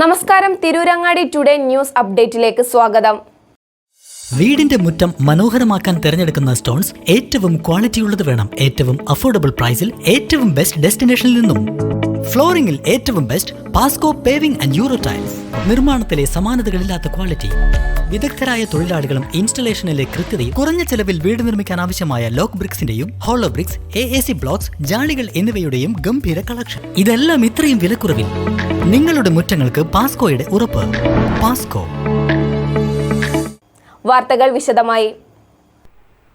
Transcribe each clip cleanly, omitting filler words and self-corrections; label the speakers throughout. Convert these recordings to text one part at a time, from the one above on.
Speaker 1: നമസ്കാരം, Tirurangadi today news അപ്ഡേറ്റിലേക്ക് സ്വാഗതം.
Speaker 2: വീടിന്റെ മുറ്റം മനോഹരമാക്കാൻ തിരഞ്ഞെടുക്കുന്ന സ്റ്റോൺസ് ഏറ്റവും ക്വാളിറ്റിയുള്ളത് വേണം. ഏറ്റവും അഫോർഡബിൾ പ്രൈസിൽ ഏറ്റവും ബെസ്റ്റ് ഡെസ്റ്റിനേഷനിൽ നിന്നും. ഫ്ലോറിംഗിൽ ഏറ്റവും best Pasco paving and euro tiles. നിർമ്മാണത്തിലെ സമാനതകളില്ലാത്ത ക്വാളിറ്റി, വിദഗ്ധരായ തൊഴിലാളികളും ഇൻസ്റ്റലേഷനിലെ കൃത്യതയും, കുറഞ്ഞ ചെലവിൽ വീട് നിർമ്മിക്കാൻ ആവശ്യമായ ലോക്ക് ബ്രിക്സിന്റെയും ഹോളോ ബ്രിക്സ്, AAC ബ്ലോക്സ്, ജാളികൾ എന്നിവയുടെയും ഗംഭീര കളക്ഷൻ. ഇതെല്ലാം ഇത്രയും വിലക്കുറവിൽ. നിങ്ങളുടെ മുറ്റങ്ങൾക്ക് പാസ്കോയുടെ ഉറപ്പ്. പാസ്കോ.
Speaker 1: വാർത്തകൾ വിശദമായി.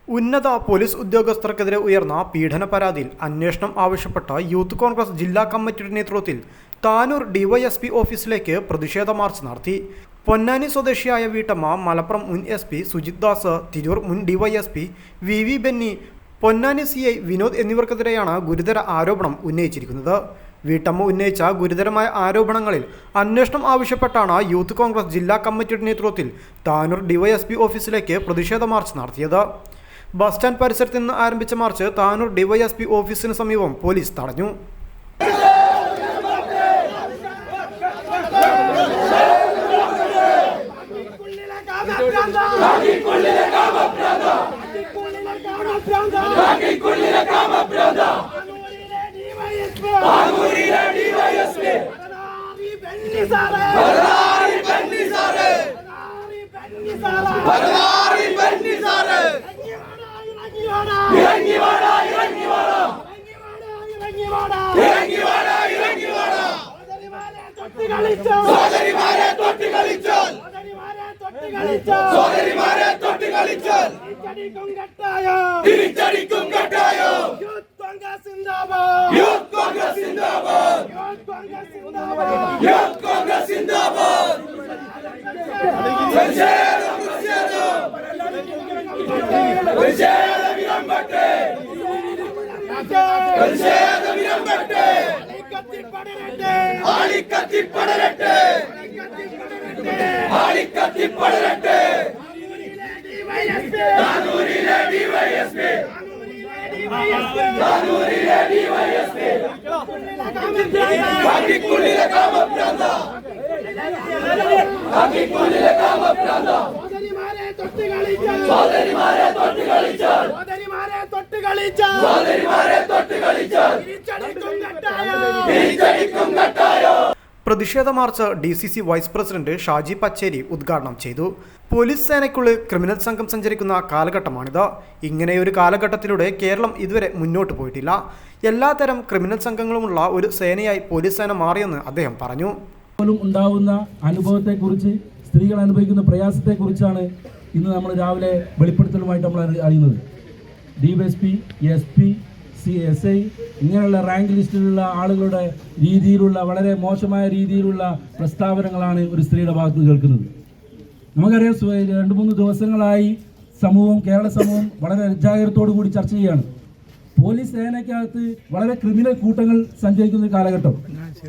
Speaker 3: ഉന്നത പോലീസ് ഉദ്യോഗസ്ഥർക്കെതിരെ ഉയർന്ന പീഡന പരാതിയിൽ അന്വേഷണം ആവശ്യപ്പെട്ട യൂത്ത് കോൺഗ്രസ് ജില്ലാ കമ്മിറ്റിയുടെ നേതൃത്വത്തിൽ താനൂർ DYSP ഓഫീസിലേക്ക് പ്രതിഷേധ മാർച്ച് നടത്തി. പൊന്നാനി സ്വദേശിയായ വീട്ടമ്മ, മലപ്പുറം മുൻ SP സുജിത് ദാസ്, തിരൂർ മുൻ DYSP VV Benny, Ponnani CI Vinod എന്നിവർക്കെതിരെയാണ് ഗുരുതര ആരോപണം ഉന്നയിച്ചിരിക്കുന്നത്. വീട്ടമ്മ ഉന്നയിച്ച ഗുരുതരമായ ആരോപണങ്ങളിൽ അന്വേഷണം ആവശ്യപ്പെട്ടാണ് യൂത്ത് കോൺഗ്രസ് ജില്ലാ കമ്മിറ്റിയുടെ നേതൃത്വത്തിൽ താനൂർ DYSP ഓഫീസിലേക്ക് പ്രതിഷേധ മാർച്ച് നടത്തിയത്. ബസ് സ്റ്റാൻഡ് പരിസരത്ത് നിന്ന് ആരംഭിച്ച മാർച്ച് താനൂർ DYSP ഓഫീസിന് സമീപം പോലീസ് തടഞ്ഞു. പ്രതിഷേധ march DCC vice president Shaji Pacheri ഉദ്ഘാടനം ചെയ്തു. പോലീസ് സേനയ്ക്കുള്ളിൽ ക്രിമിനൽ സംഘം സഞ്ചരിക്കുന്ന കാലഘട്ടമാണിത്. ഇങ്ങനെയൊരു കാലഘട്ടത്തിലൂടെ കേരളം ഇതുവരെ മുന്നോട്ട് പോയിട്ടില്ല. എല്ലാത്തരം ക്രിമിനൽ സംഘങ്ങളുമുള്ള ഒരു സേനയായി പോലീസ് സേന മാറിയെന്ന് അദ്ദേഹം പറഞ്ഞു.
Speaker 4: ഉണ്ടാവുന്ന അനുഭവത്തെക്കുറിച്ച്, സ്ത്രീകൾ അനുഭവിക്കുന്ന പ്രയാസത്തെക്കുറിച്ചാണ് ഇന്ന് നമ്മൾ രാവിലെ വെളിപ്പെടുത്തലുമായിട്ട് നമ്മൾ അറിയുന്നത്. DYSP, SP, CSI ഇങ്ങനെയുള്ള റാങ്ക് ലിസ്റ്റിലുള്ള ആളുകളുടെ രീതിയിലുള്ള വളരെ മോശമായ രീതിയിലുള്ള പ്രസ്താവനകളാണ് ഒരു സ്ത്രീയുടെ ഭാഗത്ത് നിന്ന് കേൾക്കുന്നത്. നമുക്കറിയാം, 2-3 ദിവസങ്ങളായി കേരള സമൂഹം വളരെ ജാഗ്രതയോടു കൂടി ചർച്ച ചെയ്യുകയാണ്. പോലീസ് സേനയ്ക്കകത്ത് വളരെ ക്രിമിനൽ കൂട്ടങ്ങൾ സഞ്ചരിക്കുന്ന ഒരു കാലഘട്ടം.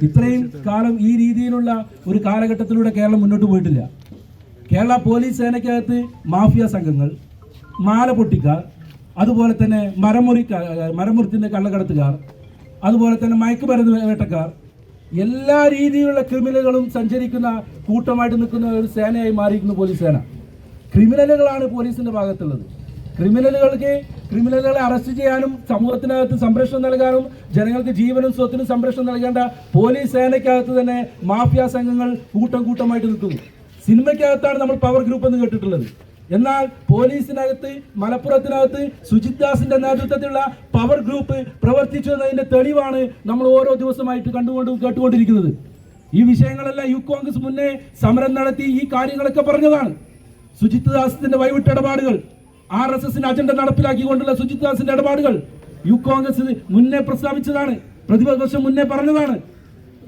Speaker 4: ഇത്രയും കാലം ഈ രീതിയിലുള്ള ഒരു കാലഘട്ടത്തിലൂടെ കേരളം മുന്നോട്ട് പോയിട്ടില്ല. കേരള പോലീസ് സേനയ്ക്കകത്ത് മാഫിയ സംഘങ്ങൾ, മാല പൊട്ടിക്കാർ, അതുപോലെ തന്നെ മരമുറിത്തിൻ്റെ കള്ളക്കടത്തുകാർ, അതുപോലെ തന്നെ മയക്കുമരുന്ന് വേട്ടക്കാർ, എല്ലാ രീതിയിലുള്ള ക്രിമിനലുകളും സഞ്ചരിക്കുന്ന കൂട്ടമായിട്ട് നിൽക്കുന്ന ഒരു സേനയായി മാറിയിരിക്കുന്നു പോലീസ് സേന. ക്രിമിനലുകളാണ് പോലീസിൻ്റെ ഭാഗത്തുള്ളത്. ക്രിമിനലുകളെ അറസ്റ്റ് ചെയ്യാനും സമൂഹത്തിനകത്ത് സംരക്ഷണം നൽകാനും ജനങ്ങൾക്ക് ജീവനും സ്വത്തിനും സംരക്ഷണം നൽകേണ്ട പോലീസ് സേനയ്ക്കകത്ത് തന്നെ മാഫിയ സംഘങ്ങൾ കൂട്ടമായിട്ട് നിൽക്കുന്നു. സിനിമയ്ക്കകത്താണ് നമ്മൾ പവർ ഗ്രൂപ്പ് എന്ന് കേട്ടിട്ടുള്ളത്. എന്നാൽ പോലീസിനകത്ത്, മലപ്പുറത്തിനകത്ത് സുജിത് ദാസിന്റെ നേതൃത്വത്തിലുള്ള പവർ ഗ്രൂപ്പ് പ്രവർത്തിച്ചു എന്നതിന്റെ തെളിവാണ് നമ്മൾ ഓരോ ദിവസമായിട്ട് കേട്ടുകൊണ്ടിരിക്കുന്നത്. ഈ വിഷയങ്ങളെല്ലാം യൂത്ത് കോൺഗ്രസ് മുന്നേ സമരം നടത്തി ഈ കാര്യങ്ങളൊക്കെ പറഞ്ഞതാണ്. സുജിത് ദാസിന്റെ വൈവിട്ട ഇടപാടുകൾ, RSSന്റെ അജണ്ട നടപ്പിലാക്കിക്കൊണ്ടുള്ള സുജിത് ദാസിന്റെ ഇടപാടുകൾ യൂത്ത് കോൺഗ്രസ് മുന്നേ പ്രസ്താവിച്ചതാണ്, പ്രതിപക്ഷം മുന്നേ പറഞ്ഞതാണ്.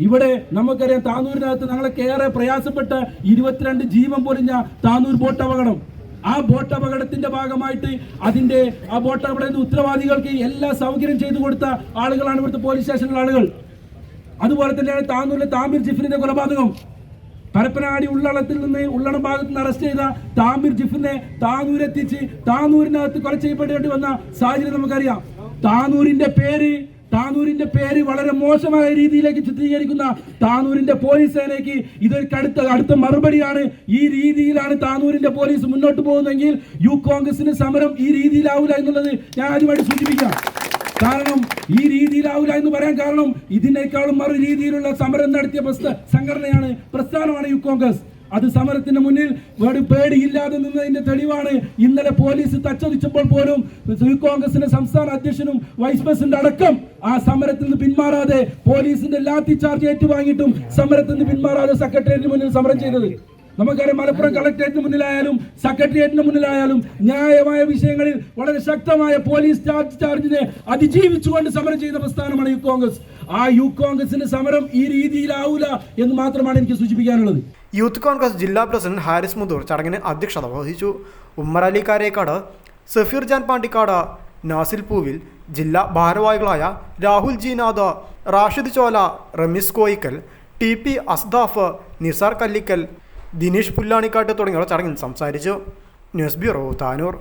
Speaker 4: ഇവിടെ നമുക്കറിയാം, താനൂരിനകത്ത് ഞങ്ങളൊക്കെ ഏറെ പ്രയാസപ്പെട്ട 22 ജീവൻ പൊലിഞ്ഞ താനൂർ ബോട്ട് അപകടം. ആ ബോട്ട് അപകടത്തിന്റെ ഭാഗമായിട്ട് ആ ബോട്ട് അപകടത്തിന്റെ ഉത്തരവാദികൾക്ക് എല്ലാ സൗകര്യം ചെയ്തു കൊടുത്ത ആളുകളാണ് ഇവിടുത്തെ പോലീസ് സ്റ്റേഷനിലെ ആളുകൾ. അതുപോലെ തന്നെയാണ് താനൂരിലെ താമിർ ജിഫിന്റെ കൊലപാതകം. പരപ്പനങ്ങാടി ഉള്ളണം ഭാഗത്ത് നിന്ന് അറസ്റ്റ് ചെയ്ത താമിർ ജിഫിനെ താനൂരെത്തിച്ച് താനൂരിനകത്ത് കൊല ചെയ്യപ്പെടേണ്ടി വന്ന സാഹചര്യം നമുക്കറിയാം. താനൂരിന്റെ പേര് താനൂരിന്റെ പേര് വളരെ മോശമായ രീതിയിലേക്ക് ചിത്രീകരിക്കുന്ന താനൂരിന്റെ പോലീസ് സേനയ്ക്ക് ഇതൊരു അടുത്ത മറുപടിയാണ്. ഈ രീതിയിലാണ് താനൂരിന്റെ പോലീസ് മുന്നോട്ട് പോകുന്നതെങ്കിൽ യൂത്ത് കോൺഗ്രസിന് സമരം ഈ രീതിയിലാവില്ല എന്നുള്ളത് ഞാൻ ആദ്യമായിട്ട് സൂചിപ്പിക്കാം. കാരണം ഈ രീതിയിലാവില്ല എന്ന് പറയാൻ കാരണം ഇതിനേക്കാളും മറു രീതിയിലുള്ള സമരം നടത്തിയ സംഘടനയാണ്, പ്രസ്ഥാനമാണ് യൂത്ത് കോൺഗ്രസ്. അത് സമരത്തിന് മുന്നിൽ പേടിയില്ലാതെ നിന്നതിന്റെ തെളിവാണ്. ഇന്നലെ പോലീസ് തച്ചൊതിച്ചപ്പോൾ പോലും യൂത്ത് കോൺഗ്രസിന്റെ സംസ്ഥാന അധ്യക്ഷനും വൈസ് പ്രസിഡന്റ് അടക്കം ആ സമരത്തിൽ നിന്ന് പിന്മാറാതെ, പോലീസിന്റെ ലാത്തി ചാർജ് ഏറ്റുവാങ്ങിയിട്ടും സമരത്തിൽ നിന്ന് പിന്മാറാതെ സെക്രട്ടേറിയറ്റിന് മുന്നിൽ സമരം ചെയ്തത് നമുക്കറിയാം. മലപ്പുറം കളക്ടറേറ്റിന് മുന്നിലായാലും സെക്രട്ടേറിയറ്റിന് മുന്നിലായാലും ന്യായമായ വിഷയങ്ങളിൽ വളരെ ശക്തമായ പോലീസ് ചാർജിനെ അതിജീവിച്ചുകൊണ്ട് സമരം ചെയ്ത പ്രസ്ഥാനമാണ് യൂത്ത് കോൺഗ്രസ്. ആ യൂത്ത് കോൺഗ്രസിന്റെ സമരം ഈ രീതിയിലാവൂല എന്ന് മാത്രമാണ് എനിക്ക് സൂചിപ്പിക്കാനുള്ളത്.
Speaker 3: യൂത്ത് കോൺഗ്രസ് ജില്ലാ പ്രസിഡന്റ് ഹാരിസ് മുതൂർ ചടങ്ങിന് അധ്യക്ഷത വഹിച്ചു. ഉമ്മർ അലി കാരേക്കാട്, സഫീർ ജാൻ പാണ്ടിക്കാട്, നാസിൽ പൂവിൽ, ജില്ലാ ഭാരവാഹികളായ രാഹുൽ ജീനാഥ്, റാഷിദ് ചോല, റമീസ് കോയിക്കൽ, TP അസ്ദാഫ്, നിസാർ കല്ലിക്കൽ, ദിനേശ് പുല്ലാണിക്കാട്ട് തുടങ്ങിയവർ ചടങ്ങിൽ സംസാരിച്ചു. News bureau, Tanur.